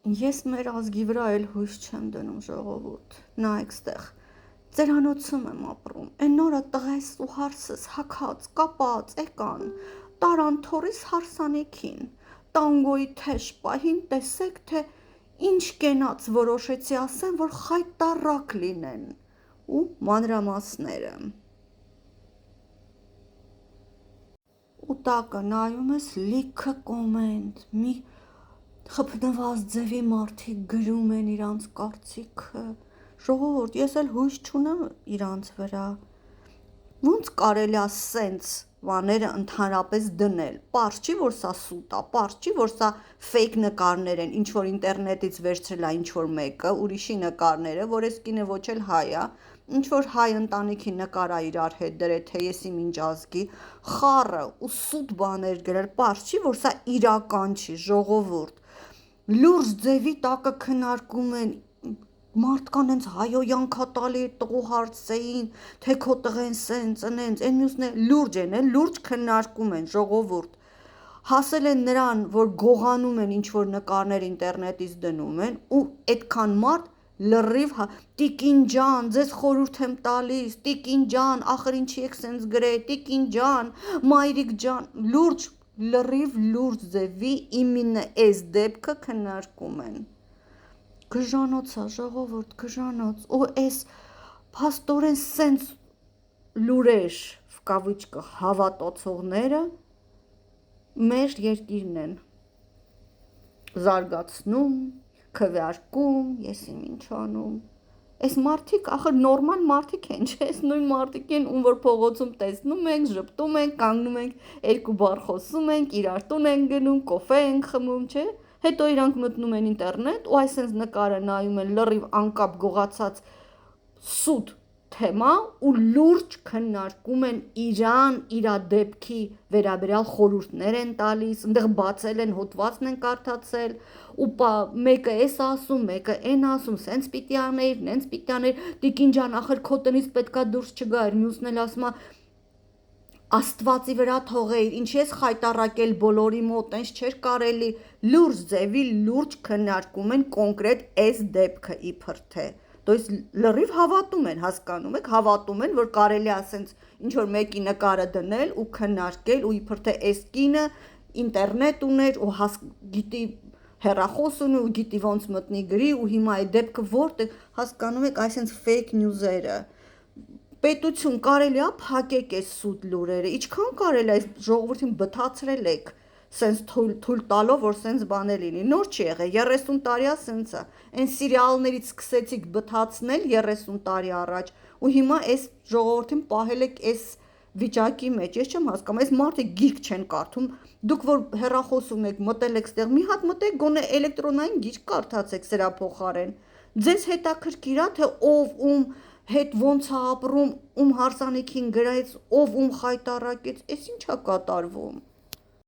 Ես մեր ազգի վրա էլ հույս չեմ դնում, ժողովուրդ, նայեք ստեղ, ծերանոցում եմ ապրում, են նորը տղես ու հարսս հագած, կապած, եկան, տարան թորիս հարսանիքին, տանգոյի թեժ պահին տեսեք, թե ինչ կենաց որոշեցի ասեմ, որ խայտառակ լինեն, ու մանրամասները։ Ու տակը նայում ես լիքը կոմենտ, մի խփնված ձևի մարդիկ գրում են իրանց կարծիքը, ժողովուրդ, ես էլ հույս չունեմ իրանց վրա, ոնց կարելի է սենց բաները ընդհանրապես դնել, պարզ չի, որ սա սուտ է, պարզ չի, որ սա ֆեյք նկարներ են, ինչ որ ինտերնետից վերցրել է ինչ որ մեկը, ուրիշի նկարները, որ այս կինը ոչ էլ հայ է, ինչ որ հայ ընտանիքի նկար է իրար հետ դրել, թե եսի ինչ ազգի, խառը ու սուտ բաներ գրել, պարզ չի, որ սա իրական չի, ժողովուրդ, լուրջ ձևի տակը քննարկում են, մարդկան հենց հայոյանքա տալի տղու հարցեին, թե քո տղեն սենց, ընենց, են մյուսները լուրջ են, լուրջ քննարկում են, ժողովուրդ, հասել են նրան, որ գողանում են ինչ-որ նկարներ ինտերնետից դնում են, ու այդքան մարդ լրիվ, տիկին ջան, ձեզ խորհուրդ եմ տալիս, տիկին ջան, ախր ինչի եք սենց գրել, տիկին ջան, մայրիկ ջան, լուրջ, լրիվ լուրջ ձևի իմինը էս դեպքը քննարկում են, գժանոց է, ժողովուրդ, գժանոց, ու էս փաստորեն սենց լուրեր վկավիճկը հավատացողները մեր երկիրն են զարգացնում, քվեարկում, եսիմ ինչ անում, այս մարդիկ ախր նորմալ մարդիկ են, չէ, այս նույն մարդիկ են, ում որ փողոցում տեսնում ենք, ժպտում ենք, կանգնում ենք, երկու բառ խոսում ենք, իրար տուն ենք գնում, կոֆե ենք խմում, չէ, հետո իրանք մտնում են ինտերնետ ու այսպես նկարը նայում են լրիվ անկապ գողացած սուտ թեմա ու լուրջ քննարկում են իրան, իրա դեպքի վերաբերյալ խորհուրդներ են տալիս, այնտեղ բացել են, հոդվածն են կարդացել, ու մեկը էս ասում, մեկը են ասում, սենց պիտի աներ, նենց պիտի աներ, տիկին ջան, ախր քո տնից պետքա դուրս չգար, մյուսն էլ ասում է Աստվածի վրա թողեիր, ինչի ես խայտառակել բոլորի մոտ, այնց չէր կարելի, լուրջ ձևի լուրջ քննարկում են կոնկրետ այս դեպքը իբր թե, то есть լրիվ հավատում են, հասկանում եք, հավատում են, որ կարելի է ասենց ինչ որ մեկի նկարը դնել ու քննարկել ու իբր թե այս կինը ինտերնետ ուներ ու գիտի հեռախոս ունի ու գիտի ոնց մտնի գրի ու հիմա այդ դեպքը որտեղ հասկանում եք այսենց ֆեյք նյուզերը պետություն կարելի է փակեք այս սուտ լուրերը, ինչքան կարելի է այս ժողովրդին բթացրել եք, սենց թույլ տալով, որ սենց բաներ լինի, նոր չի եղել, 30 տարի է սենց է, այն սիրիալներից սկսեցիք բթացնել 30 տարի առաջ, ու հիմա այս ժողովրդին պահել եք այս վիճակի մեջ, ես չեմ հասկանում, այս մարդիկ գիրք չեն կարդում, դուք որ հեռախոս ունեք, մտել եք ստեղ, մի հատ մտեք, գոնե էլեկտրոնային գիրք կարդացեք սրա փոխարեն, ձեզ հետաքրքիր է, թե ով ում հետ ոնց է ապրում, ում հարսանիքին գրեց, ով ում խայտառակեց, էս ինչ է կատարվում,